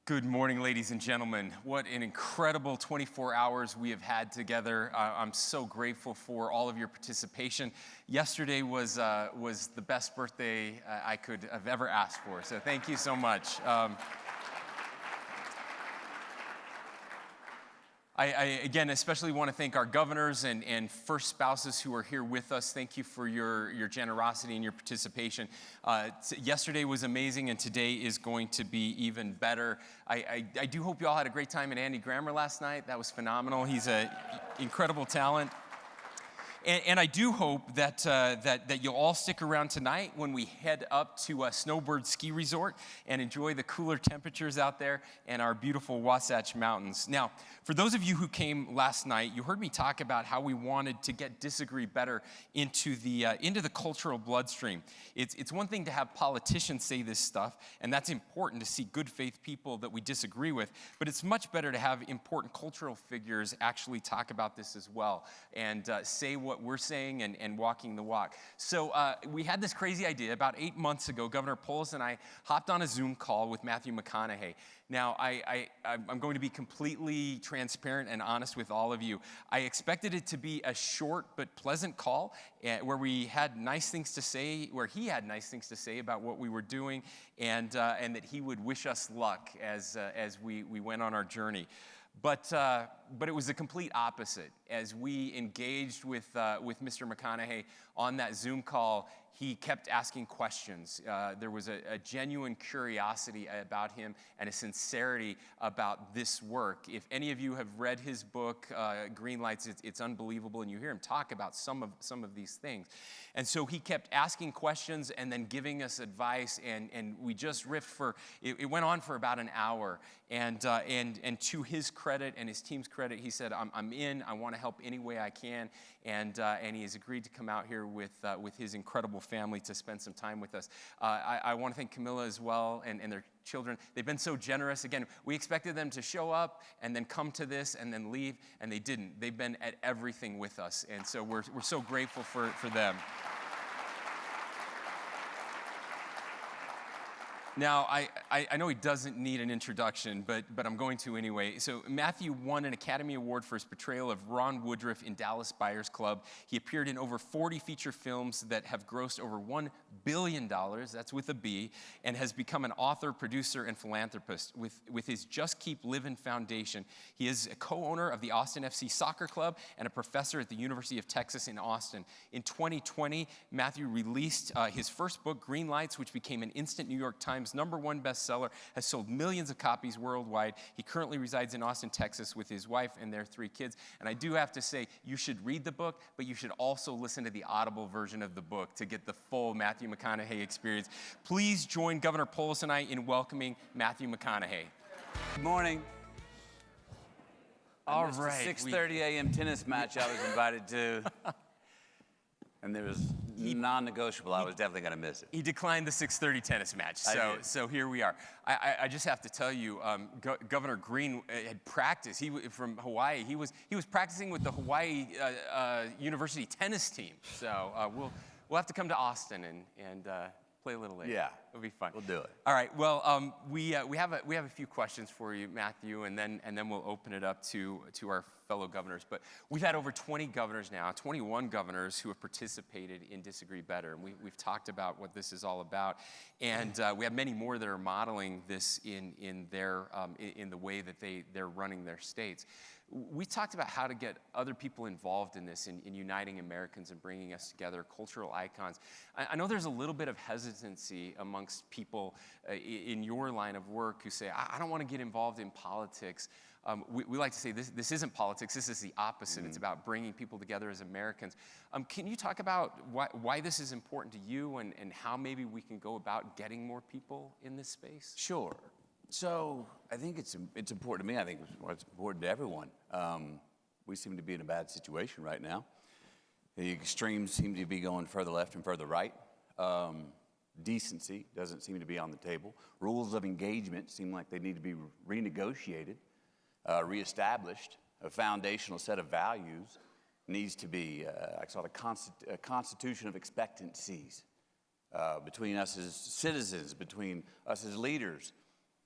Good morning, ladies and gentlemen. What an incredible 24 hours we have had together. I'm so grateful for all of your participation. Yesterday was the best birthday I could have ever asked for, so thank you so much. I again especially want to thank our governors and first spouses who are here with us. Thank you for your generosity and your participation. Yesterday was amazing, and today is going to be even better. I do hope you all had a great time in Andy Grammer last night. That was phenomenal. He's an incredible talent. And I do hope that you'll all stick around tonight when we head up to Snowbird Ski Resort and enjoy the cooler temperatures out there and our beautiful Wasatch Mountains. Now, for those of you who came last night, you heard me talk about how we wanted to get disagree better into the cultural bloodstream. It's one thing to have politicians say this stuff, and that's important to see good faith people that we disagree with, but it's much better to have important cultural figures actually talk about this as well and say what we're saying and walking the walk. So we had this crazy idea about 8 months ago. Governor Polis and I hopped on a Zoom call with Matthew McConaughey. Now, I'm going to be completely transparent and honest with all of you. I expected it to be a short but pleasant call where he had nice things to say about what we were doing and that he would wish us luck as we went on our journey. But it was the complete opposite. As we engaged with Mr. McConaughey on that Zoom call, he kept asking questions. There was a genuine curiosity about him and a sincerity about this work. If any of you have read his book, Greenlights, it's unbelievable, and you hear him talk about some of these things. And so he kept asking questions and then giving us advice, and we just riffed it went on for about an hour. And to his credit and his team's credit, he said, I'm in, I want to help any way I can. And he has agreed to come out here with his incredible family to spend some time with us. I want to thank Camilla as well and their children. They've been so generous. Again, we expected them to show up and then come to this and then leave, and they didn't. They've been at everything with us, and so we're so grateful for them. Now, I know he doesn't need an introduction, but I'm going to anyway. So Matthew won an Academy Award for his portrayal of Ron Woodruff in Dallas Buyers Club. He appeared in over 40 feature films that have grossed over $1 billion, that's with a B, and has become an author, producer, and philanthropist. With his Just Keep Livin' Foundation, he is a co-owner of the Austin FC Soccer Club and a professor at the University of Texas in Austin. In 2020, Matthew released his first book, Greenlights, which became an instant New York Times #1 bestseller, has sold millions of copies worldwide. He currently resides in Austin, Texas with his wife and their 3 kids. And I do have to say, you should read the book, but you should also listen to the Audible version of the book to get the full Matthew McConaughey experience. Please join Governor Polis and I in welcoming Matthew McConaughey. Good morning. All right. right. 6:30 a.m. tennis match I was invited to. And there was non-negotiable. I was definitely going to miss it. He declined the 6:30 tennis match, so here we are. I just have to tell you, Governor Green had practiced. From Hawaii. He was practicing with the Hawaii University tennis team. So we'll have to come to Austin and play a little later. Yeah, it'll be fun. We'll do it. All right. Well, we have a few questions for you, Matthew, and then we'll open it up to our fellow governors. But we've had over 20 governors now, 21 governors who have participated in Disagree Better, and we've talked about what this is all about, and we have many more that are modeling this in the way that they're running their states. We talked about how to get other people involved in this, in uniting Americans and bringing us together, cultural icons. I know there's a little bit of hesitancy amongst people in your line of work who say, I don't want to get involved in politics. We like to say this isn't politics, this is the opposite. Mm-hmm. It's about bringing people together as Americans. Can you talk about why this is important to you and how maybe we can go about getting more people in this space? Sure. So I think it's important to me. I think it's important to everyone. We seem to be in a bad situation right now. The extremes seem to be going further left and further right. Decency doesn't seem to be on the table. Rules of engagement seem like they need to be renegotiated, reestablished. A foundational set of values needs to be, I call it a constitution of expectancies between us as citizens, between us as leaders.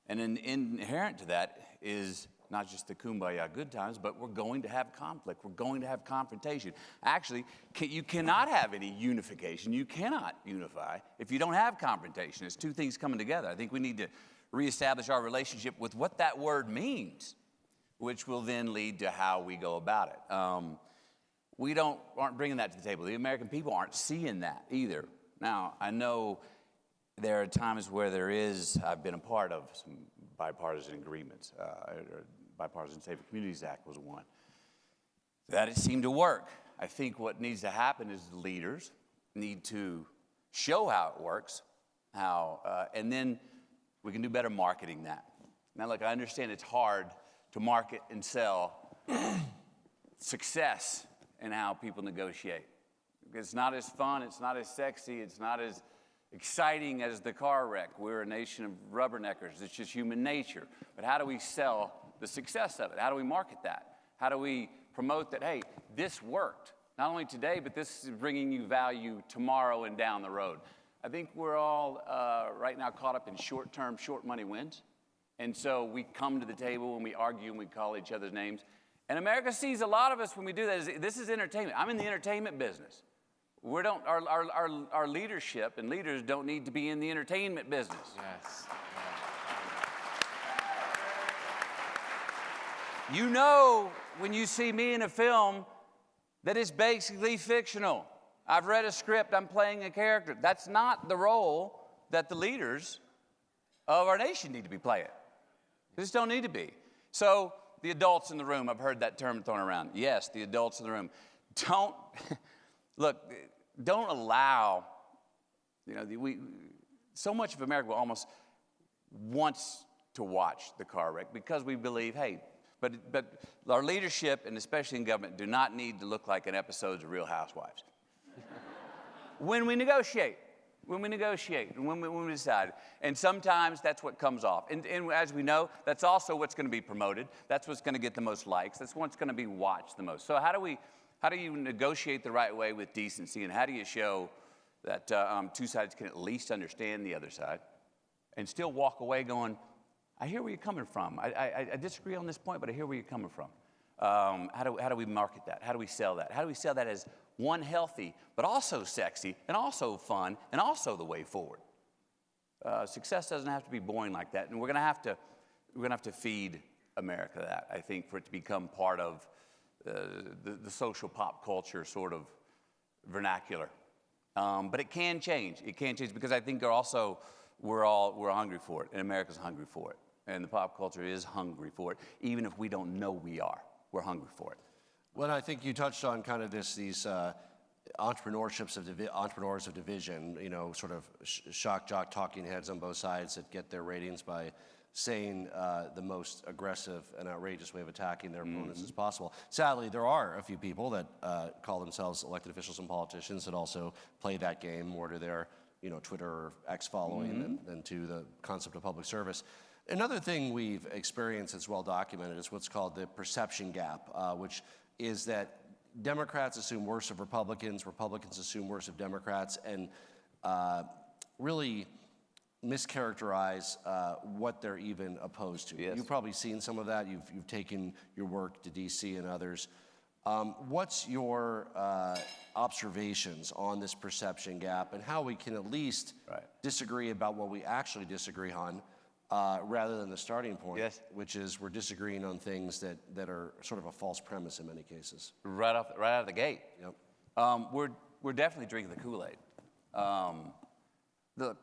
And inherent to that is not just the kumbaya good times, but we're going to have conflict. We're going to have confrontation. Actually, you cannot have any unification. You cannot unify if you don't have confrontation. It's two things coming together. I think we need to reestablish our relationship with what that word means, which will then lead to how we go about it. We aren't bringing that to the table. The American people aren't seeing that either. Now, I know there are times where I've been a part of some bipartisan agreements. Bipartisan Safer Communities Act was one. That it seemed to work. I think what needs to happen is the leaders need to show how it works, and then we can do better marketing that. Now, look, I understand it's hard to market and sell success in how people negotiate. It's not as fun, it's not as sexy, it's not as exciting as the car wreck. We're a nation of rubberneckers. It's just human nature. But how do we sell the success of it? How do we market that? How do we promote that, hey, this worked? Not only today, but this is bringing you value tomorrow and down the road. I think we're all right now caught up in short-term, short money wins. And so we come to the table and we argue and we call each other's names. And America sees a lot of us when we do that. This is entertainment. I'm in the entertainment business. Our leadership and leaders don't need to be in the entertainment business. Yes. You know when you see me in a film that it's basically fictional. I've read a script, I'm playing a character. That's not the role that the leaders of our nation need to be playing. They just don't need to be. So the adults in the room, I've heard that term thrown around. Yes, the adults in the room. Don't allow, so much of America almost wants to watch the car wreck because we believe, hey, but our leadership, and especially in government, do not need to look like an episode of Real Housewives. When we negotiate, and when we decide. And sometimes that's what comes off. And as we know, that's also what's going to be promoted. That's what's going to get the most likes. That's what's going to be watched the most. So how do you negotiate the right way with decency, and how do you show that two sides can at least understand the other side and still walk away going, I hear where you're coming from. I disagree on this point, but I hear where you're coming from. How do we market that? How do we sell that? How do we sell that as one healthy, but also sexy, and also fun, and also the way forward? Success doesn't have to be boring like that, and we're gonna have to feed America that, I think, for it to become part of the social pop culture sort of vernacular. But it can change. It can change because I think we're hungry for it, and America's hungry for it, and the pop culture is hungry for it, even if we don't know we are. We're hungry for it. Well, I think you touched on kind of these entrepreneurs of division, sort of shock jock talking heads on both sides that get their ratings by saying the most aggressive and outrageous way of attacking their opponents as possible. Sadly, there are a few people that call themselves elected officials and politicians that also play that game more to their Twitter or X following than to the concept of public service. Another thing we've experienced that's well documented is what's called the perception gap, which is that Democrats assume worse of Republicans, Republicans assume worse of Democrats, and really mischaracterize what they're even opposed to. Yes. You've probably seen some of that. You've taken your work to DC and others. What's your observations on this perception gap and how we can at least disagree about what we actually disagree on rather than the starting point, which is we're disagreeing on things that are sort of a false premise in many cases. Right out of the gate. Yep. We're definitely drinking the Kool-Aid. Look,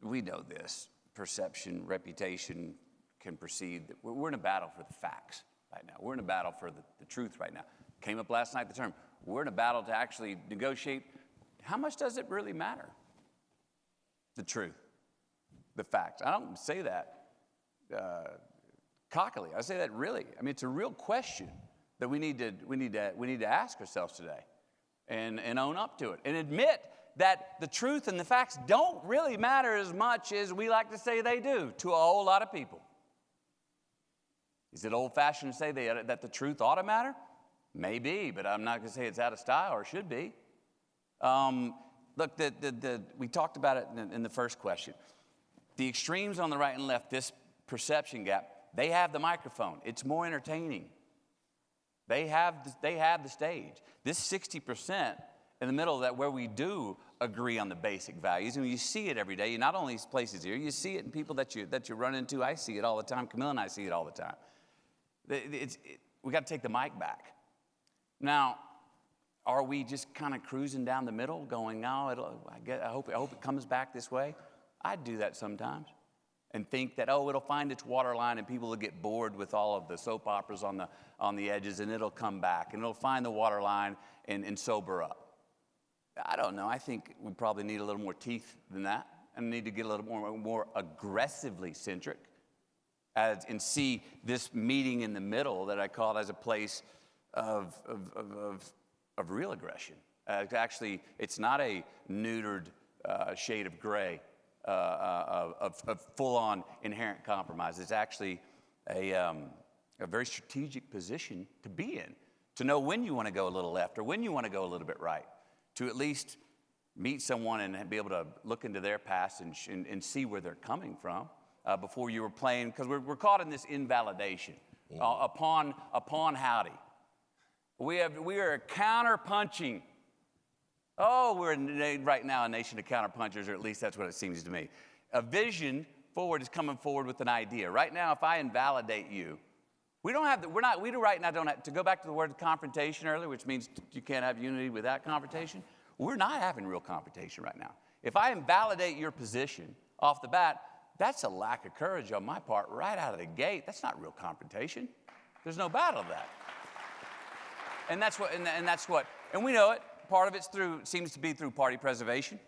we know this. Perception, reputation can precede. We're in a battle for the facts right now. We're in a battle for the truth right now. Came up last night, the term. We're in a battle to actually negotiate. How much does it really matter? The truth, the facts. I don't say that cockily. I say that really. I mean, it's a real question that we need to ask ourselves today, and own up to it, and admit that the truth and the facts don't really matter as much as we like to say they do to a whole lot of people. Is it old-fashioned to say that the truth ought to matter? Maybe, but I'm not going to say it's out of style or should be. Look, we talked about it in the first question. The extremes on the right and left, this perception gap. They have the microphone. It's more entertaining. They have the stage. This 60% in the middle of that where we do agree on the basic values, and you see it every day. Not only these places here, you see it in people that you run into. I see it all the time. Camille and I see it all the time. We got to take the mic back. Now, are we just kind of cruising down the middle, going, "No, I hope it comes back this way"? I do that sometimes, and think that it'll find its waterline, and people will get bored with all of the soap operas on the edges, and it'll come back, and it'll find the waterline and sober up. I don't know. I think we probably need a little more teeth than that, and need to get a little more aggressively centric, and see this meeting in the middle that I call it as a place of real aggression. Actually, it's not a neutered shade of gray of full-on inherent compromise. It's actually a very strategic position to be in, to know when you want to go a little left or when you want to go a little bit right, to at least meet someone and be able to look into their past and see where they're coming from before you were playing, because we're caught in this invalidation upon howdy. We are counter-punching. We're right now a nation of counter-punchers, or at least that's what it seems to me. A vision forward is coming forward with an idea. Right now, if I invalidate you, we right now don't have, to go back to the word confrontation earlier, which means you can't have unity without confrontation. We're not having real confrontation right now. If I invalidate your position off the bat, that's a lack of courage on my part right out of the gate. That's not real confrontation. There's no battle of that. And that's what, and we know it. Part of it seems to be through party preservation.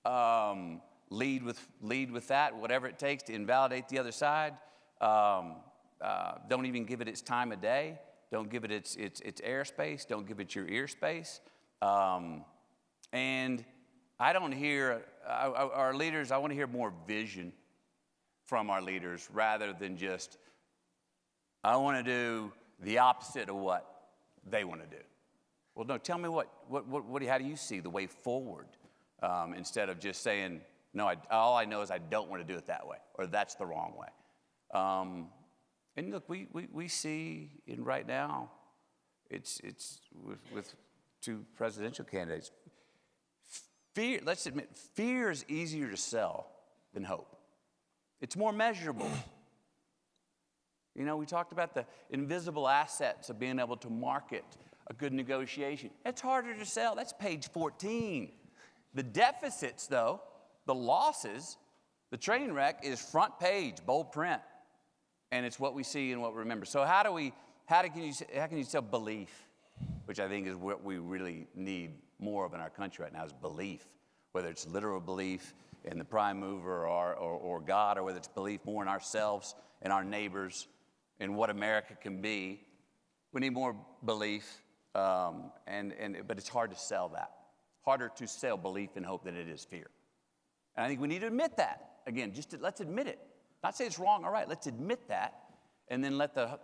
Lead with that, whatever it takes to invalidate the other side. Don't even give it its time of day. Don't give it its airspace. Don't give it your ear space. And I don't hear our leaders. I want to hear more vision from our leaders rather than just, I want to do the opposite of what they want to do. Well, no, tell me how do you see the way forward, instead of just saying, no, all I know is I don't want to do it that way, or that's the wrong way. And look, we see in right now, it's with two presidential candidates, fear, let's admit, fear is easier to sell than hope. It's more measurable. You know, we talked about the invisible assets of being able to market a good negotiation. It's harder to sell. That's page 14. The deficits, though, the losses, the train wreck is front page, bold print. And it's what we see and what we remember. So how can you sell belief, which I think is what we really need more of in our country right now, is belief, whether it's literal belief in the prime mover or God, or whether it's belief more in ourselves and our neighbors and what America can be. We need more belief, but it's hard to sell that. Harder to sell belief and hope than it is fear. And I think we need to admit that. Again, let's admit it. Not say it's wrong or right. Let's admit that, and then let the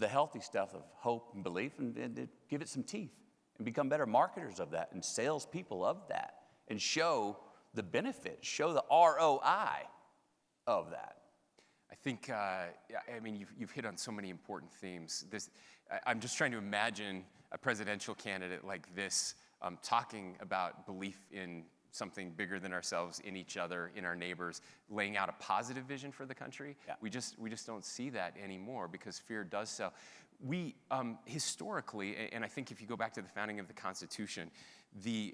healthy stuff of hope and belief and give it some teeth and become better marketers of that and salespeople of that and show the benefits, show the ROI of that. I think, you've hit on so many important themes. I'm just trying to imagine a presidential candidate like this talking about belief in something bigger than ourselves, in each other, in our neighbors, laying out a positive vision for the country. Yeah. We just don't see that anymore because fear does sell. We historically, and I think if you go back to the founding of the Constitution, the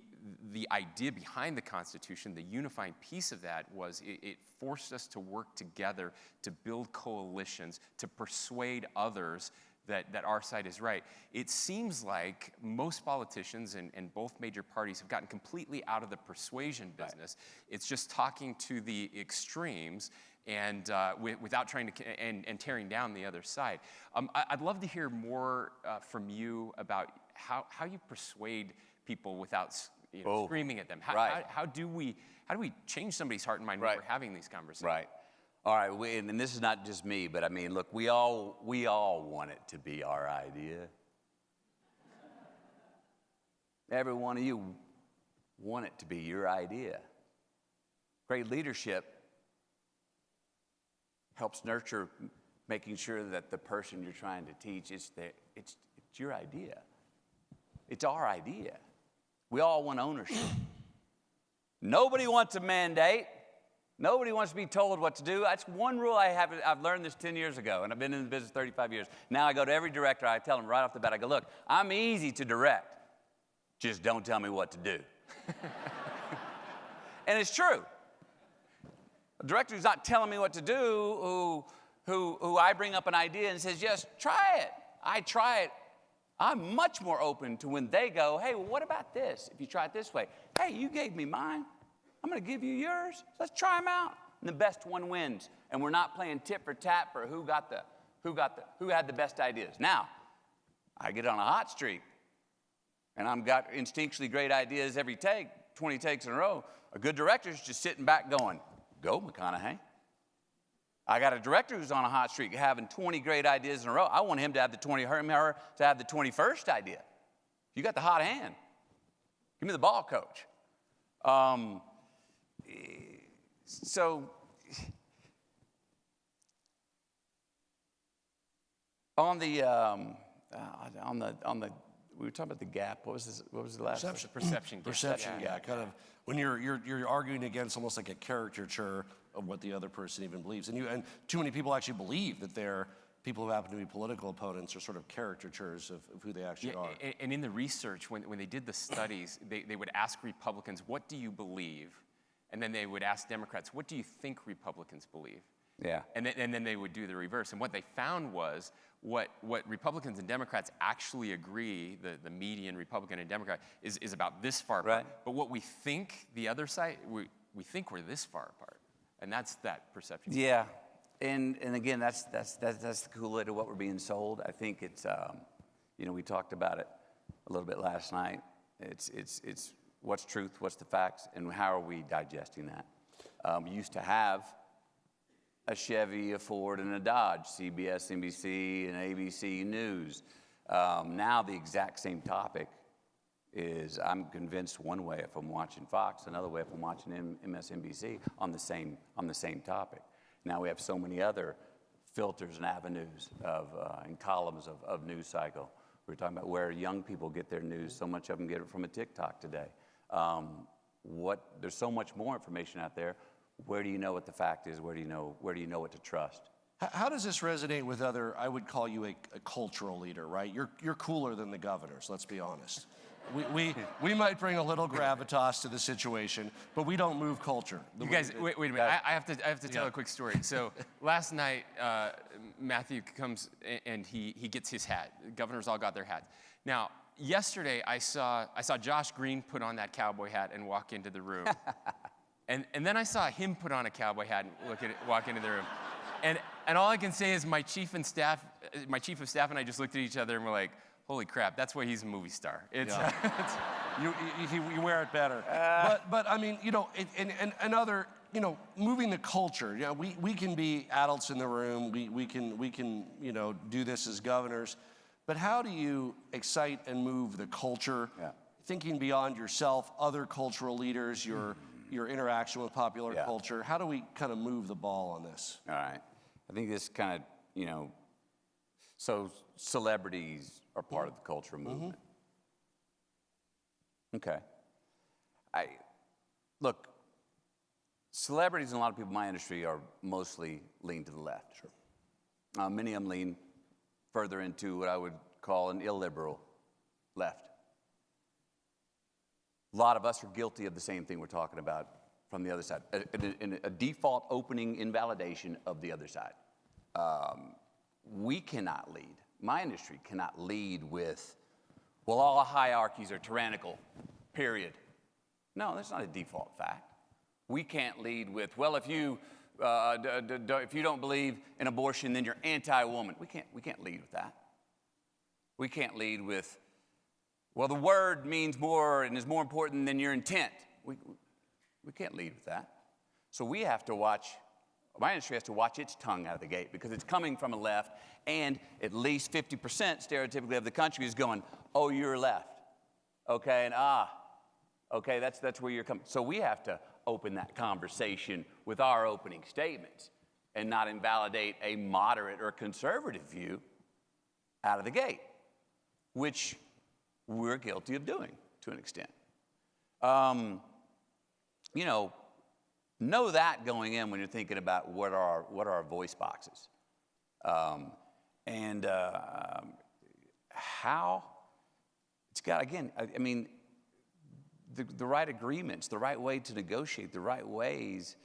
idea behind the Constitution, the unifying piece of that was it forced us to work together to build coalitions, to persuade others that our side is right. It seems like most politicians and both major parties have gotten completely out of the persuasion business. Right. It's just talking to the extremes and without trying to and tearing down the other side. I'd love to hear more from you about how you persuade people without screaming at them. How do we change somebody's heart and mind when we're having these conversations? Right. All right, and this is not just me, but I mean, look, we all want it to be our idea. Every one of you want it to be your idea. Great leadership helps nurture making sure that the person you're trying to teach, it's your idea. It's our idea. We all want ownership. Nobody wants a mandate. Nobody wants to be told what to do. That's one rule I have. I've learned this 10 years ago, and I've been in the business 35 years. Now I go to every director, I tell them right off the bat, I go, look, I'm easy to direct. Just don't tell me what to do. And it's true. A director who's not telling me what to do, who I bring up an idea and says, yes, try it. I try it. I'm much more open to when they go, hey, well, what about this? If you try it this way, hey, you gave me mine. I'm going to give you yours. Let's try them out. And the best one wins. And we're not playing tit for tat for who had the best ideas. Now, I get on a hot streak, and I've got instinctually great ideas every take, 20 takes in a row. A good director's just sitting back going, go, McConaughey. I got a director who's on a hot streak having 20 great ideas in a row. I want him to have her to have the 21st idea. You got the hot hand. Give me the ball, coach. So on the we were talking about the gap. What was the last Perception. Perception. Perception, yeah. Kind of when you're arguing against almost like a caricature of what the other person even believes, and too many people actually believe that they're people who happen to be political opponents are sort of caricatures of who they actually are. And in the research, when they did the studies, they would ask Republicans, what do you believe? And then they would ask Democrats, what do you think Republicans believe? Yeah. And then they would do the reverse. And what they found was what Republicans and Democrats actually agree, the median Republican and Democrat, is about this far apart. Right. But what we think the other side, we think we're this far apart. And that's that perception. Yeah. And again, that's the Kool-Aid of what we're being sold. I think it's, we talked about it a little bit last night. It's what's truth, what's the facts, and how are we digesting that? We used to have a Chevy, a Ford, and a Dodge, CBS, NBC, and ABC News. Now the exact same topic is, I'm convinced one way if I'm watching Fox, another way if I'm watching MSNBC on the same topic. Now we have so many other filters and avenues and columns of news cycle. We were talking about where young people get their news. So much of them get it from a TikTok today. There's so much more information out there. Where do you know what the fact is? Where do you know what to trust? How does this resonate with other? I would call you a cultural leader, right? You're cooler than the governors. Let's be honest. We might bring a little gravitas to the situation, but we don't move culture. You guys, wait a minute. I have to tell a quick story. So last night, Matthew comes and he gets his hat. The governors all got their hats. Now, yesterday I saw Josh Green put on that cowboy hat and walk into the room, and then I saw him put on a cowboy hat and walk into the room, and all I can say is my chief of staff and I just looked at each other and we're like, holy crap, that's why he's a movie star. You wear it better. But I mean, and other, moving the culture. We can be adults in the room. We can do this as governors. But how do you excite and move the culture? Yeah. Thinking beyond yourself, other cultural leaders, your interaction with popular culture. How do we kind of move the ball on this? All right. I think this kind of, so celebrities are part of the cultural movement. Okay. Look, celebrities and a lot of people in my industry are mostly lean to the left. Sure. Many of them lean further into what I would call an illiberal left. A lot of us are guilty of the same thing we're talking about from the other side, a default opening invalidation of the other side. We cannot lead. My industry cannot lead with, well, all hierarchies are tyrannical, period. No, that's not a default fact. We can't lead with, well, if you don't believe in abortion, then you're anti-woman. We can't lead with that. We can't lead with, well, the word means more and is more important than your intent. We can't lead with that. So we have to watch. My industry has to watch its tongue out of the gate because it's coming from a left, and at least 50% stereotypically of the country is going, oh, you're left. Okay, and okay, that's where you're coming. So we have to open that conversation with our opening statements. and not invalidate a moderate or conservative view out of the gate, which we're guilty of doing to an extent. You know that going in when you're thinking about what are our voice boxes, and how it's got, again, I mean, the right agreements, the right way to negotiate, the right ways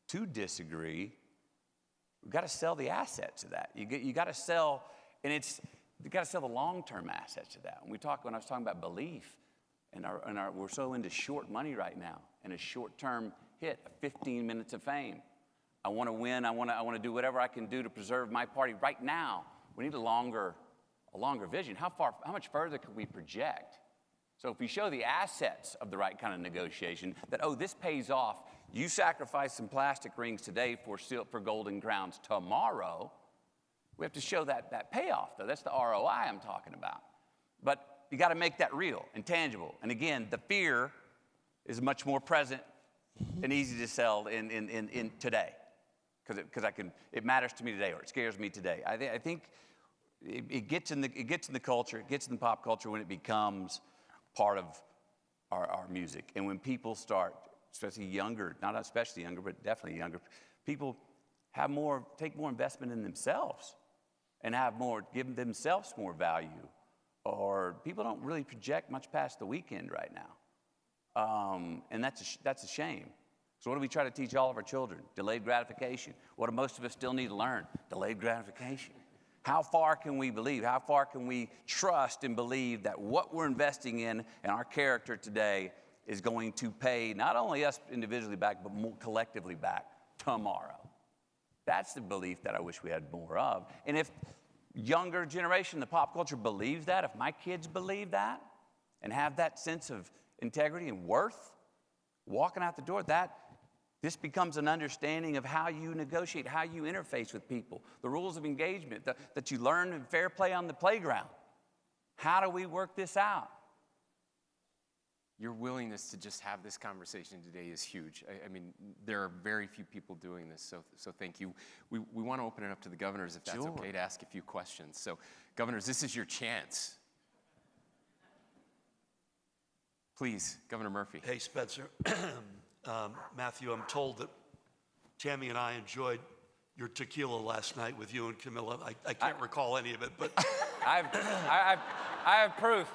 to disagree. We've got to sell the assets of that. You got to sell, and you got to sell the long-term assets of that. When I was talking about belief, and we're so into short money right now, and a short-term hit, 15 minutes of fame. I want to win. I want to do whatever I can do to preserve my party right now. We need a longer vision. How much further can we project? So if we show the assets of the right kind of negotiation, that, this pays off. You sacrifice some plastic rings today for golden crowns tomorrow. We have to show that payoff, though. That's the ROI I'm talking about. But you got to make that real and tangible. And again, the fear is much more present and easy to sell in today, because it matters to me today, or it scares me today. I think it gets in the culture, it gets in the pop culture when it becomes part of our music, and when people start, especially younger, not especially younger, but definitely younger, people take more investment in themselves, and give themselves more value, or people don't really project much past the weekend right now, and that's a shame. So what do we try to teach all of our children? Delayed gratification. What do most of us still need to learn? Delayed gratification. How far can we believe? How far can we trust and believe that what we're investing in and our character today is going to pay not only us individually back, but more collectively back tomorrow? That's the belief that I wish we had more of. And if younger generation, the pop culture believes that, if my kids believe that and have that sense of integrity and worth, walking out the door, this becomes an understanding of how you negotiate, how you interface with people, the rules of engagement that you learn in fair play on the playground. How do we work this out? Your willingness to just have this conversation today is huge. I mean, there are very few people doing this, so thank you. We want to open it up to the governors, if that's Sure. okay, to ask a few questions. So, governors, this is your chance. Please, Governor Murphy. Hey, Spencer. Matthew, I'm told that Tammy and I enjoyed your tequila last night with you and Camilla. I can't recall any of it, but I have proof,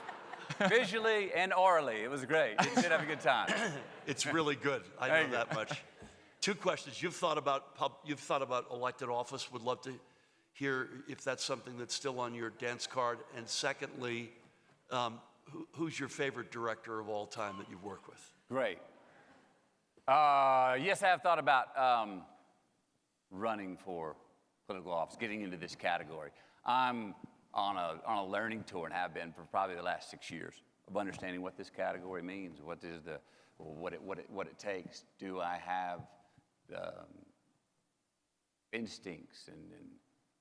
visually and orally. It was great. We did have a good time. it's really good. I know that much. Two questions. You've thought about elected office. Would love to hear if that's something that's still on your dance card. And secondly, who's your favorite director of all time that you've worked with? Great. Yes, I have thought about running for political office, getting into this category. I'm on a learning tour and have been for probably the last 6 years of understanding what this category means, what it takes. Do I have instincts and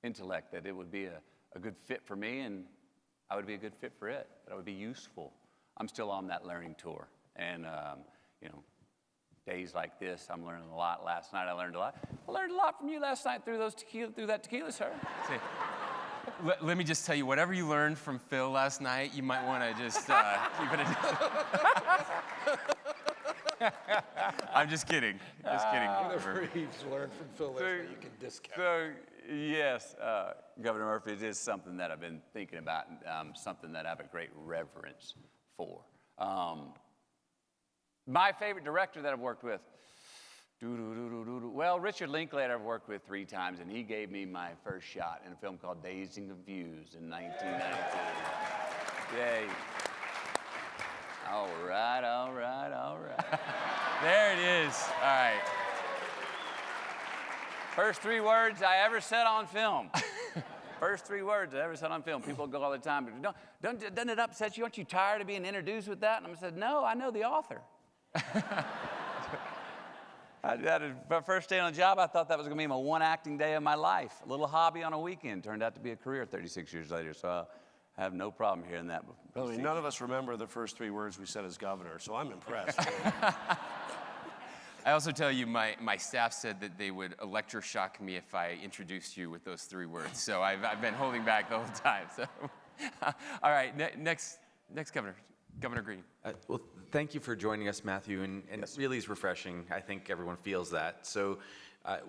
intellect that it would be a good fit for me, and I would be a good fit for it, that I would be useful? I'm still on that learning tour, and days like this, I'm learning a lot. Last night I learned a lot. I learned a lot from you last night through that tequila, sir. See, let me just tell you, whatever you learned from Phil last night, you might want to just keep it. I'm just kidding. Just kidding. Whatever he's learned from Phil, you can discount. So, yes, Governor Murphy, it is something that I've been thinking about, and something that I have a great reverence for. My favorite director that I've worked with, well, Richard Linklater I've worked with 3 times, and he gave me my first shot in a film called Dazed and Confused in 1992. Yay. All right. There it is. All right. First 3 words I ever said on film. First 3 words I ever said on film. People go all the time, doesn't it upset you? Aren't you tired of being introduced with that? And I said, no, I know the author. My first day on the job, I thought that was going to be my one acting day of my life. A little hobby on a weekend turned out to be a career 36 years later. So I have no problem hearing that. Really, none of us remember the first 3 words we said as governor, so I'm impressed. I also tell you, my staff said that they would electroshock me if I introduced you with those 3 words. So I've been holding back the whole time. So, all right, next governor, Governor Green. Well, thank you for joining us, Matthew, and Yes. it really is refreshing. I think everyone feels that. So,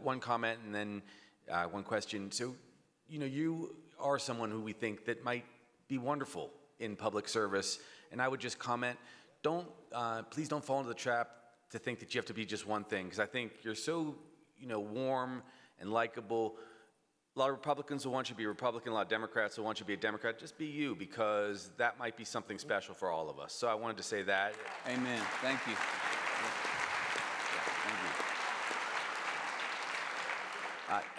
one comment and then one question. So, you are someone who we think that might be wonderful in public service, and I would just comment, please don't fall into the trap to think that you have to be just one thing, because I think you're so, warm and likable. A lot of Republicans will want you to be a Republican, a lot of Democrats will want you to be a Democrat. Just be you, because that might be something special for all of us. So I wanted to say that. Amen. Thank you.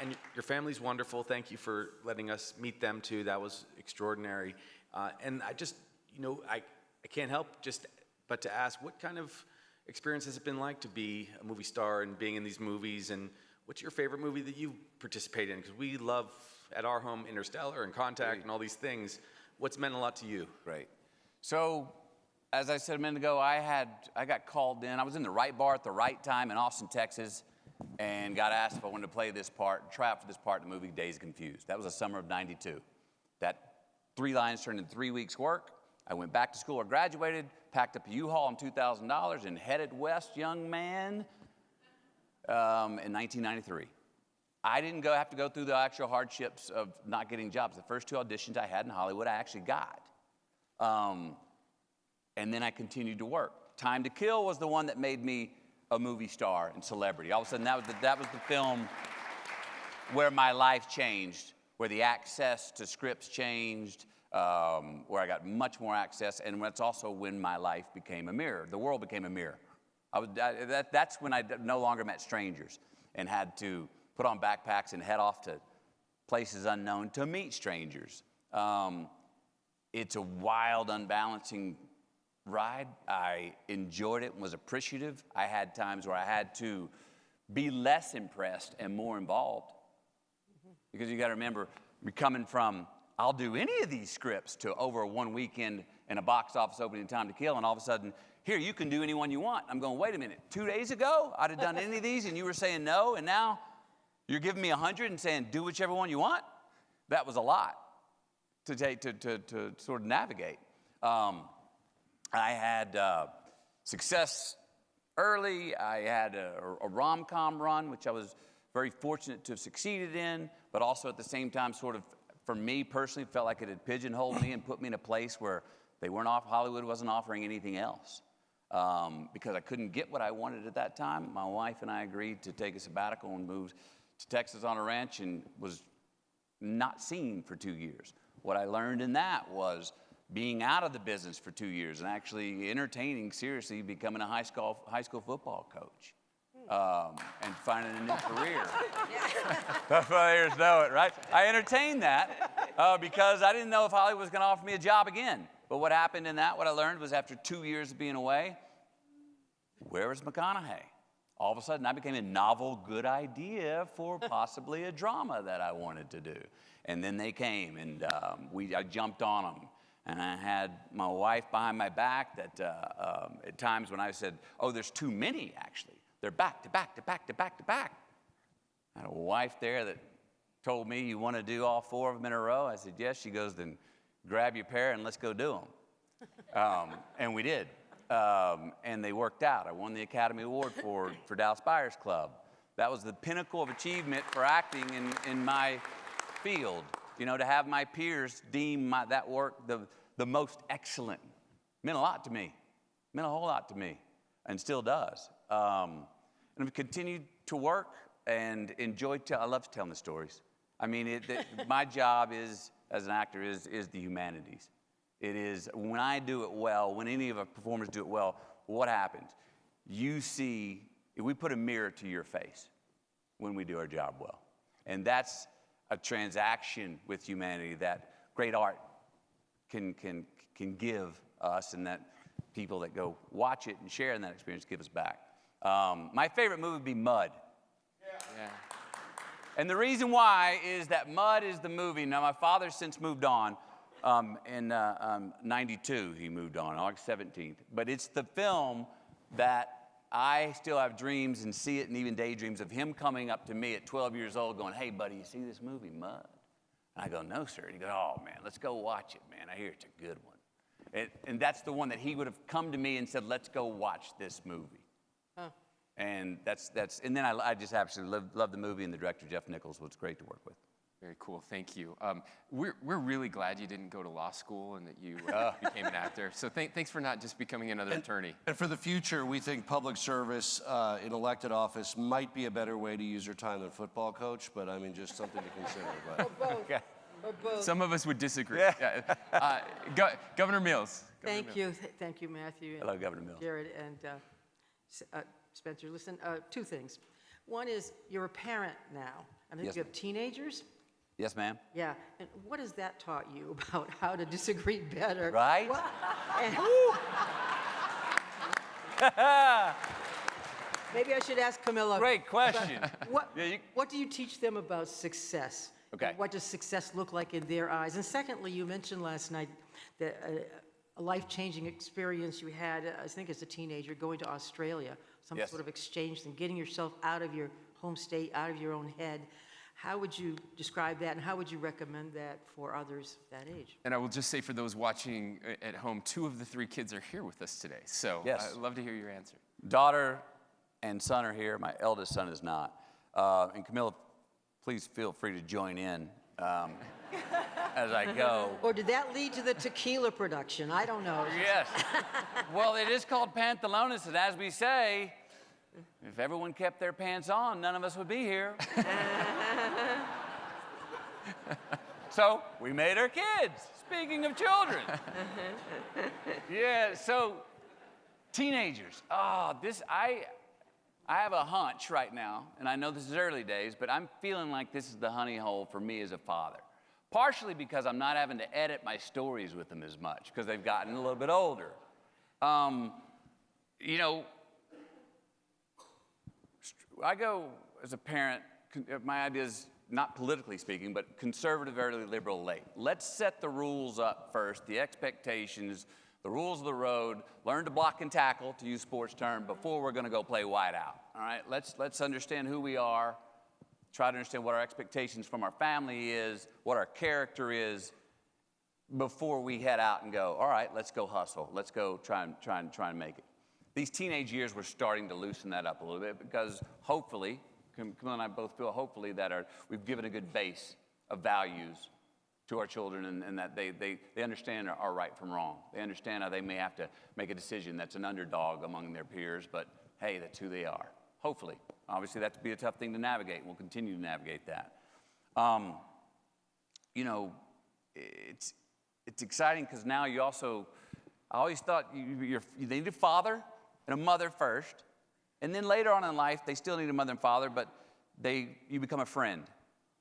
And your family's wonderful. Thank you for letting us meet them too. That was extraordinary. And I just, I can't help but to ask, what kind of experience has it been like to be a movie star and being in these movies? And what's your favorite movie that you participate in? Because we love, at our home, Interstellar and Contact and all these things. What's meant a lot to you? Great. So, as I said a minute ago, I got called in. I was in the right bar at the right time in Austin, Texas, and got asked if I wanted to play this part, try out for this part in the movie Dazed and Confused. That was the summer of '92. That 3 lines turned into 3 weeks' work. I went back to school. I graduated, packed up a U-Haul and $2,000, and headed west, young man, in 1993. I didn't have to go through the actual hardships of not getting jobs. The first 2 auditions I had in Hollywood, I actually got. And then I continued to work. Time to Kill was the one that made me a movie star and celebrity. All of a sudden, that was the film where my life changed, where the access to scripts changed, where I got much more access, and that's also when my life became a mirror. The world became a mirror. That's when I no longer met strangers and had to put on backpacks and head off to places unknown to meet strangers. It's a wild, unbalancing ride. I enjoyed it and was appreciative. I had times where I had to be less impressed and more involved. Because you got to remember, we're coming from, I'll do any of these scripts, to over 1 weekend in a box office opening Time to Kill, and all of a sudden, here, you can do any one you want. I'm going, wait a minute, 2 days ago, I'd have done any of these, and you were saying no, and now you're giving me 100 and saying, do whichever one you want? That was a lot to take to sort of navigate. I had success early. I had a rom-com run, which I was very fortunate to have succeeded in, but also at the same time, sort of, for me personally, felt like it had pigeonholed me and put me in a place where Hollywood wasn't offering anything else. Because I couldn't get what I wanted at that time. My wife and I agreed to take a sabbatical and moved to Texas on a ranch, and was not seen for 2 years. What I learned in that was being out of the business for 2 years and actually entertaining, seriously, becoming a high school football coach. And finding a new career. The players know it, right? I entertained that because I didn't know if Hollywood was going to offer me a job again. But what happened in that, what I learned was, after 2 years of being away, where was McConaughey? All of a sudden, I became a novel, good idea for possibly a drama that I wanted to do. And then they came, and I jumped on them. And I had my wife behind my back that at times when I said, oh, there's too many, actually. They're back to back to back to back to back. I had a wife there that told me, you want to do all 4 of them in a row? I said, yes. She goes, then grab your pair and let's go do them. And we did. And they worked out. I won the Academy Award for Dallas Buyers Club. That was the pinnacle of achievement for acting in my field. To have my peers deem that work the most excellent meant a lot to me. Meant a whole lot to me, and still does. And I've continued to work and enjoy. I love telling the stories. I mean, my job as an actor is the humanities. It is, when I do it well, when any of our performers do it well, what happens? You see, we put a mirror to your face when we do our job well. And that's a transaction with humanity that great art can give us, and that people that go watch it and share in that experience give us back. My favorite movie would be Mud. Yeah. And the reason why is that Mud is the movie. Now, my father's since moved on. In 92, he moved on, August 17th. But it's the film that I still have dreams and see it and even daydreams of him coming up to me at 12 years old going, hey, buddy, you see this movie, Mud? And I go, no, sir. And he goes, oh, man, let's go watch it, man. I hear it's a good one. And that's the one that he would have come to me and said, let's go watch this movie. Huh. And and then I just absolutely love the movie, and the director, Jeff Nichols, was great to work with. Very cool. Thank you. We're really glad you didn't go to law school and that you became an actor. So thanks for not just becoming another attorney. And for the future, we think public service in elected office might be a better way to use your time than football coach, but I mean, just something to consider. But. Both. Okay. Or both. Some of us would disagree. Yeah. Governor Mills. Thank you, Matthew. And Hello, Governor Mills. Jared and Spencer. Listen, two things. One is you're a parent now. I think Yes, you have teenagers. Yes, ma'am. Yeah. And what has that taught you about how to disagree better? Right? Maybe I should ask Camilla. Great question. What do you teach them about success? Okay. What does success look like in their eyes? And secondly, you mentioned last night that a life-changing experience you had, I think as a teenager, going to Australia, some Yes. sort of exchange and getting yourself out of your home state, out of your own head. How would you describe that, and how would you recommend that for others that age? And I will just say for those watching at home, 2 of the 3 kids are here with us today. So Yes. I'd love to hear your answer. Daughter and son are here. My eldest son is not. And Camilla, please feel free to join in as I go. Or did that lead to the tequila production? I don't know. Yes. Well, it is called Pantalones, and as we say, if everyone kept their pants on, none of us would be here. So we made our kids. Speaking of children. Yeah, so teenagers. I have a hunch right now, and I know this is early days, but I'm feeling like this is the honey hole for me as a father. Partially because I'm not having to edit my stories with them as much, because they've gotten a little bit older. You know, I go as a parent, my idea is not politically speaking, but conservative, early, liberal, late. Let's set the rules up first, the expectations, the rules of the road, learn to block and tackle, to use sports term, before we're gonna go play whiteout, all right? Let's understand who we are, try to understand what our expectations from our family is, what our character is, before we head out and go, all right, let's go hustle. Let's go try and make it. These teenage years, we're starting to loosen that up a little bit because hopefully, Camilla and I both feel hopefully that we've given a good base of values to our children and that they understand our right from wrong. They understand how they may have to make a decision that's an underdog among their peers, but hey, that's who they are. Hopefully. Obviously, that's be a tough thing to navigate. We'll continue to navigate that. You know, it's exciting because now you also, I always thought they need a father and a mother first, and then later on in life, they still need a mother and father, but you become a friend.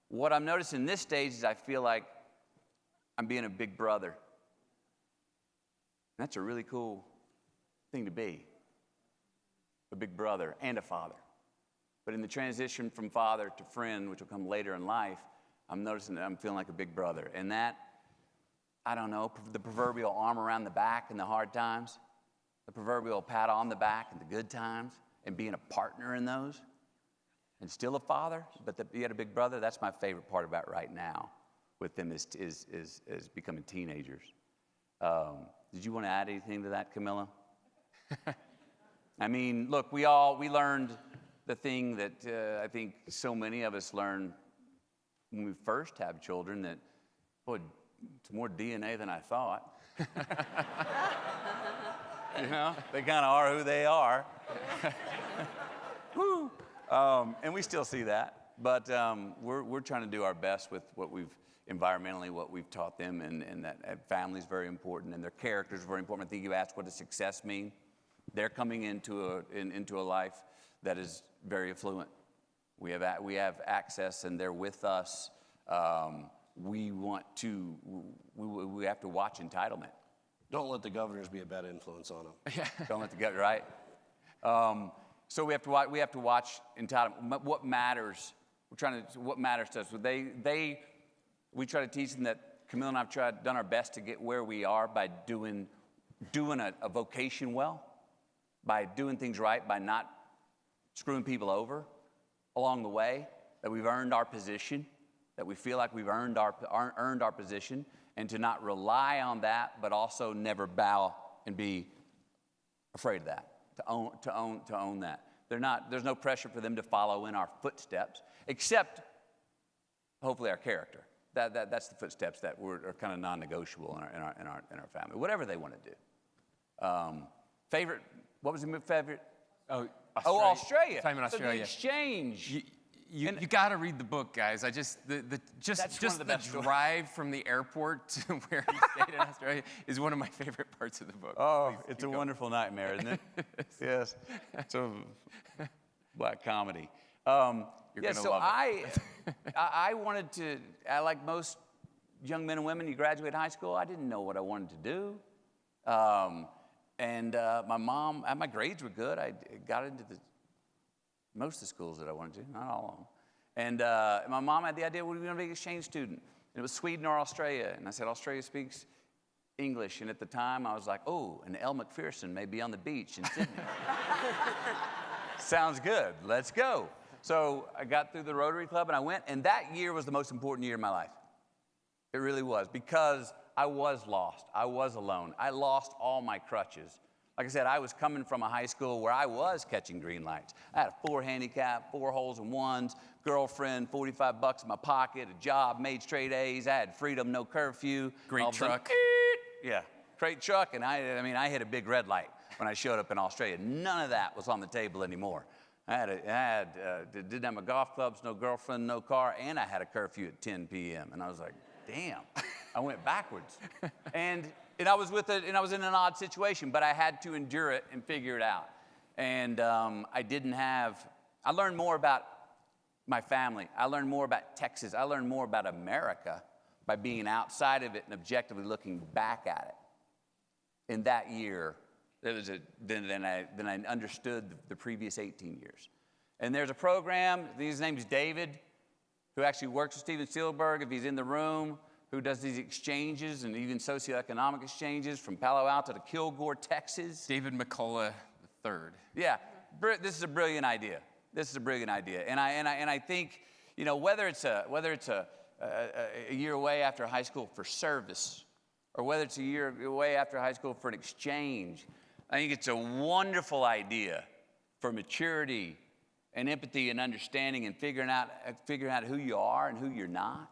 What I'm noticing this stage is I feel like I'm being a big brother. And that's a really cool thing to be, a big brother and a father. But in the transition from father to friend, which will come later in life, I'm noticing that I'm feeling like a big brother. And that, I don't know, the proverbial arm around the back in the hard times, the proverbial pat on the back in the good times, and being a partner in those, and still a father, but yet a big brother, that's my favorite part about right now with them is becoming teenagers. Did you want to add anything to that, Camilla? I mean, look, we learned the thing that I think so many of us learn when we first have children, that, boy, it's more DNA than I thought. You know, they kind of are who they are. Woo. And we still see that, but we're trying to do our best with what we've environmentally, what we've taught them, and that family is very important, and their character is very important. I think you asked, what does success mean? They're coming into a life that is very affluent. We have access, and they're with us. We have to watch entitlement. Don't let the governors be a bad influence on them. Yeah. Don't let the governor, right? So we have to watch entitlement. What matters? What matters to us? We try to teach them that Camille and I've done our best to get where we are by doing a vocation well, by doing things right, by not screwing people over along the way, that we've earned our position, that we feel like we've earned our position, and to not rely on that, but also never bow and be afraid of that, to own that. There's no pressure for them to follow in our footsteps, except hopefully our character. That's the footsteps that are kind of non-negotiable in our family. Whatever they want to do. Favorite? What was the favorite? Australia. Time in Australia. So the exchange. You got to read the book, guys. Just one of the the best stories. drive from the airport to where he stayed in Australia is one of my favorite parts of the book. Oh, Please it's keep a going. wonderful nightmare, isn't it? Yes. It's a black comedy. You're Yeah, gonna so love it. I wanted to, like most young men and women, you graduate high school, I didn't know what I wanted to do. My mom, my grades were good. I got into most of the schools that I wanted to, not all of them. And my mom had the idea, we were going to be an exchange student. And it was Sweden or Australia. And I said, Australia speaks English. And at the time, I was like, oh, and Elle Macpherson may be on the beach in Sydney. Sounds good. Let's go. So I got through the Rotary Club and I went. And that year was the most important year of my life. It really was, because I was lost. I was alone. I lost all my crutches. Like I said, I was coming from a high school where I was catching green lights. I had a 4 handicap, 4 holes in ones, girlfriend, $45 in my pocket, a job, made straight A's. I had freedom, no curfew. Great truck. Yeah, great truck. And I hit a big red light when I showed up in Australia. None of that was on the table anymore. Didn't have my golf clubs, no girlfriend, no car, and I had a curfew at 10 p.m. And I was like, damn, I went backwards. And I was in an odd situation, but I had to endure it and figure it out. And I learned more about my family. I learned more about Texas. I learned more about America by being outside of it and objectively looking back at it. In that year, then I understood the previous 18 years. And there's a program, his name's David, who actually works with Steven Spielberg, if he's in the room, who does these exchanges and even socioeconomic exchanges from Palo Alto to Kilgore, Texas. David McCullough III. Yeah, this is a brilliant idea. And I think, whether it's a year away after high school for service, or whether it's a year away after high school for an exchange, I think it's a wonderful idea for maturity and empathy and understanding and figuring out who you are and who you're not.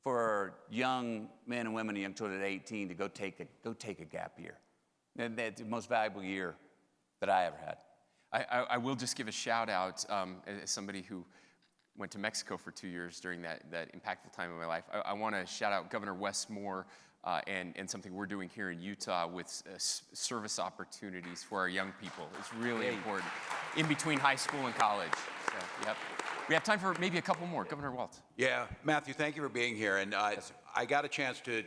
For young men and women, young children at 18, to go take a gap year. And that's the most valuable year that I ever had. I will just give a shout out as somebody who went to Mexico for 2 years during that impactful time of my life. I want to shout out Governor Wes Moore and something we're doing here in Utah with service opportunities for our young people. It's really important in between high school and college. So, yep. We have time for maybe a couple more. Governor Waltz. Yeah, Matthew, thank you for being here. And I got a chance to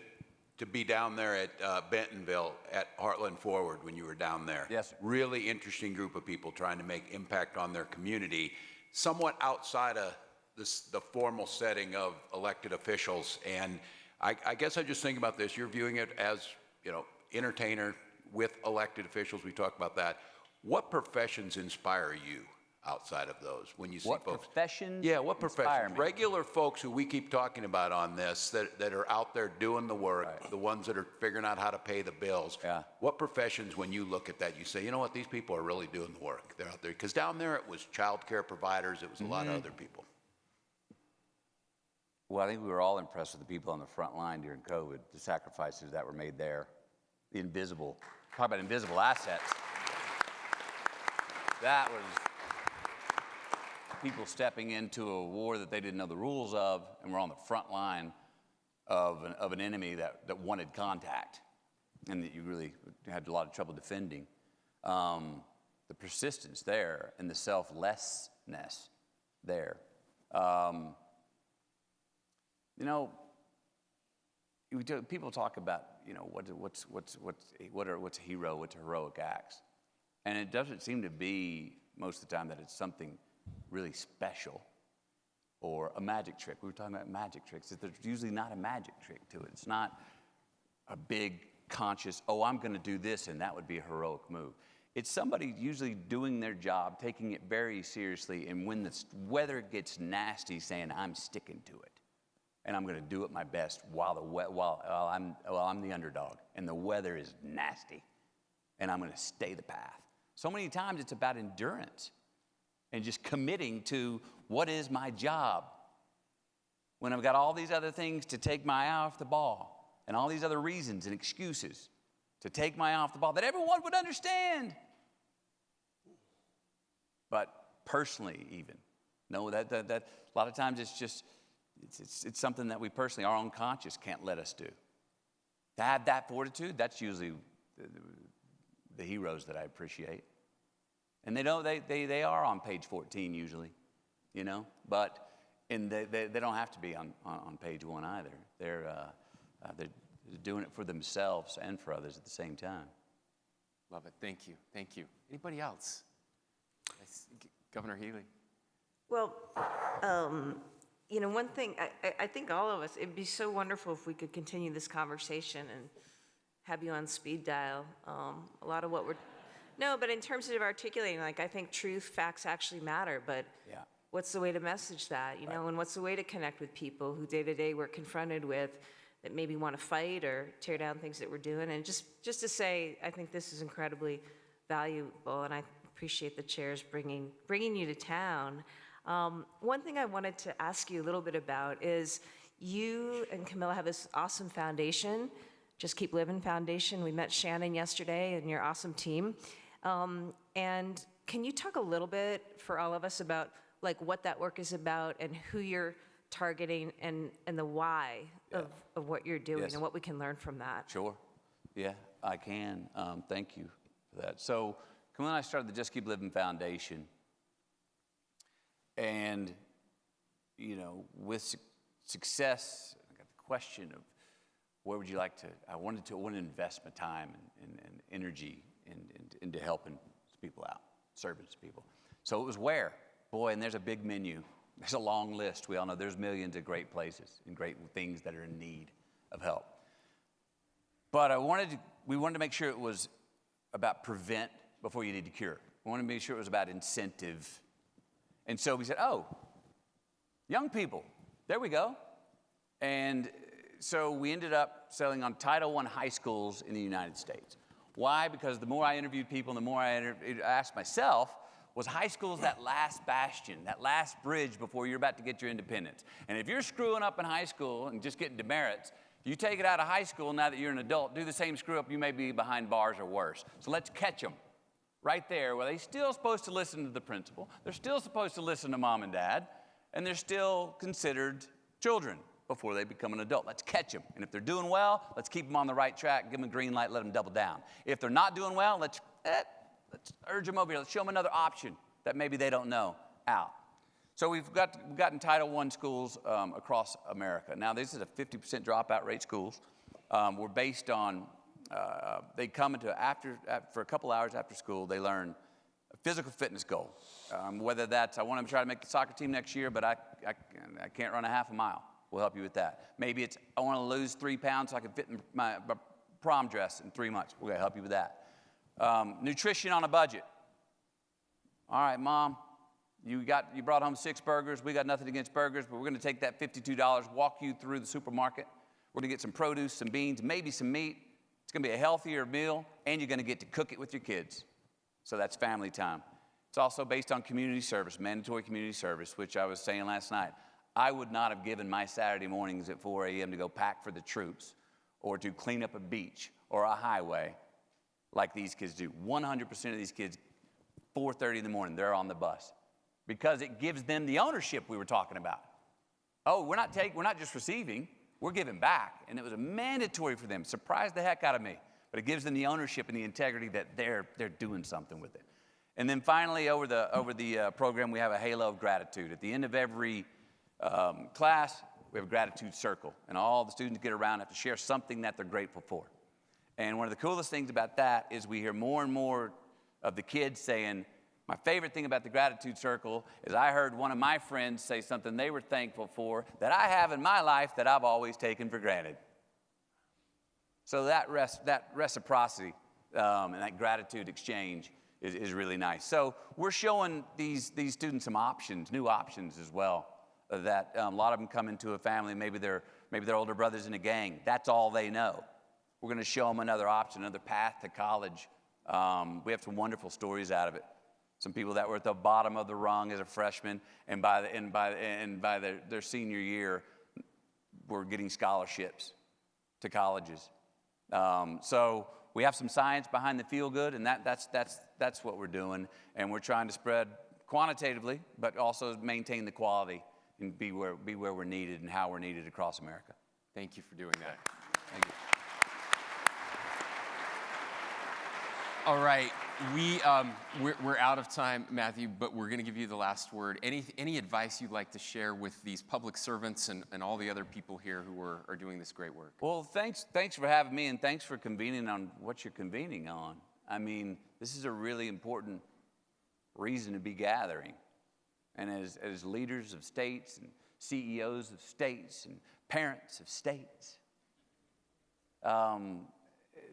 be down there at Bentonville at Heartland Forward when you were down there. Yes, sir. Really interesting group of people trying to make impact on their community, somewhat outside of the formal setting of elected officials. And I guess I just think about this. You're viewing it as, entertainer with elected officials. We talk about that. What professions inspire you outside of those when you see what folks? Professions? Yeah, what inspire professions? me? Regular folks who we keep talking about on this that are out there doing the work, Right. the ones that are figuring out how to pay the bills. Yeah. What professions, when you look at that, you say, you know what, these people are really doing the work. They're out there. Because down there it was child care providers, it was a lot of other people. Well, I think we were all impressed with the people on the front line during COVID, the sacrifices that were made there, the invisible, talk about invisible assets. That was people stepping into a war that they didn't know the rules of and were on the front line of an enemy that wanted contact and that you really had a lot of trouble defending. The persistence there and the selflessness there. People talk about, what's a hero, what's heroic acts. And it doesn't seem to be most of the time that it's something really special or a magic trick. We were talking about magic tricks. There's usually not a magic trick to it. It's not a big conscious, I'm going to do this, and that would be a heroic move. It's somebody usually doing their job, taking it very seriously, and when the weather gets nasty, saying, I'm sticking to it. And I'm going to do it my best while I'm the underdog, and the weather is nasty, and I'm going to stay the path. So many times it's about endurance and just committing to what is my job when I've got all these other things to take my eye off the ball and all these other reasons and excuses to take my eye off the ball that everyone would understand. But personally even, no, that a lot of times it's just, it's something that we personally, our own conscience can't let us do. To have that fortitude, that's usually the heroes that I appreciate. And they are on page 14 usually, but they don't have to be on page 1 either. They're doing it for themselves and for others at the same time. Love it. Thank you. Anybody else? Governor Healy. Well, one thing, I think all of us, it'd be so wonderful if we could continue this conversation and have you on speed dial. A lot of what but in terms of articulating, I think truth, facts actually matter, but Yeah. what's the way to message that, Right. and what's the way to connect with people who day to day we're confronted with that maybe want to fight or tear down things that we're doing? And just to say, I think this is incredibly valuable, and I appreciate the chairs bringing you to town. One thing I wanted to ask you a little bit about is you and Camilla have this awesome foundation, Just Keep Living Foundation. We met Shannon yesterday and your awesome team. And can you talk a little bit for all of us about what that work is about and who you're targeting and the why of what you're doing and what we can learn from that? Sure. Yeah, I can. Thank you for that. So Camilla and I started the Just Keep Living Foundation. And, with success, I got the question of where would you like to, I want to invest my time and energy into helping people out, serving people. So it was where? Boy, and there's a big menu. There's a long list. We all know there's millions of great places and great things that are in need of help. But we wanted to make sure it was about prevent before you need to cure. We wanted to make sure it was about incentive. And so we said, young people, there we go. And so we ended up selling on Title I high schools in the United States. Why? Because the more I interviewed people and the more I asked myself, was high school's that last bastion, that last bridge before you're about to get your independence. And if you're screwing up in high school and just getting demerits, you take it out of high school now that you're an adult, do the same screw up, you may be behind bars or worse. So let's catch them right there where they're still supposed to listen to the principal, they're still supposed to listen to mom and dad, and they're still considered children before they become an adult. Let's catch them. And if they're doing well, let's keep them on the right track, give them a green light, let them double down. If they're not doing well, let's urge them over here. Let's show them another option that maybe they don't know out. So we've gotten Title I schools across America. Now, this is a 50% dropout rate schools. We're based on, they come into for a couple hours after school, they learn a physical fitness goal. Whether that's, I want them to try to make the soccer team next year, but I can't run a half a mile. We'll help you with that. Maybe it's, I want to lose 3 pounds so I can fit in my prom dress in 3 months. We're going to help you with that. Nutrition on a budget. All right, Mom, you brought home 6 burgers. We got nothing against burgers, but we're going to take that $52, walk you through the supermarket. We're going to get some produce, some beans, maybe some meat. It's going to be a healthier meal, and you're going to get to cook it with your kids. So that's family time. It's also based on community service, mandatory community service, which I was saying last night. I would not have given my Saturday mornings at 4 a.m. to go pack for the troops or to clean up a beach or a highway like these kids do. 100% of these kids, 4:30 in the morning, they're on the bus because it gives them the ownership we were talking about. Oh, we're not just receiving, we're giving back. And it was a mandatory for them. Surprised the heck out of me. But it gives them the ownership and the integrity that they're doing something with it. And then finally, over the program, we have a halo of gratitude. At the end of every class, we have a gratitude circle. And all the students get around and have to share something that they're grateful for. And one of the coolest things about that is we hear more and more of the kids saying, my favorite thing about the gratitude circle is I heard one of my friends say something they were thankful for that I have in my life that I've always taken for granted. So that reciprocity and that gratitude exchange is really nice. So we're showing these students some options, new options as well. That a lot of them come into a family, maybe their older brother's in a gang. That's all they know. We're going to show them another option, another path to college. We have some wonderful stories out of it. Some people that were at the bottom of the rung as a freshman, and by their senior year, were getting scholarships to colleges. So we have some science behind the feel good, and that's what we're doing. And we're trying to spread quantitatively, but also maintain the quality and be where we're needed and how we're needed across America. Thank you for doing that. Thank you. All right, we're out of time, Matthew, but we're going to give you the last word. Any advice you'd like to share with these public servants and all the other people here who are doing this great work? Well, thanks for having me, and thanks for convening on what you're convening on. I mean, this is a really important reason to be gathering. And as leaders of states and CEOs of states and parents of states,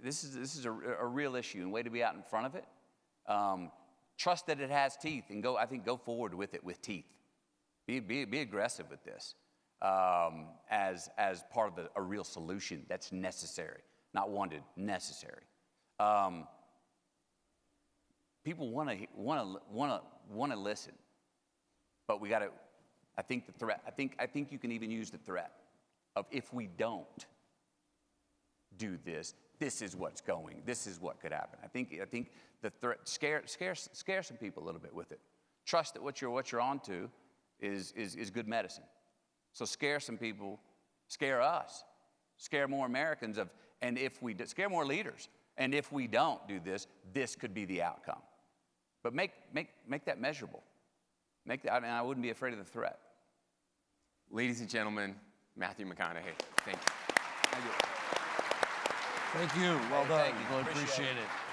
this is a real issue and way to be out in front of it. Trust that it has teeth and go forward with it with teeth. Be aggressive with this as part of a real solution that's necessary, not wanted, necessary. People want to listen, but we got to. I think the threat. I think you can even use the threat of if we don't do this. This is what's going. This is what could happen. I think the threat scare some people a little bit with it. Trust that what you're onto is good medicine. So scare some people, scare us, scare more Americans scare more leaders. And if we don't do this, this could be the outcome. But make that measurable. And I wouldn't be afraid of the threat. Ladies and gentlemen, Matthew McConaughey. Thank you. Thank you. Well done. Thank you. Really Appreciate appreciate it. it.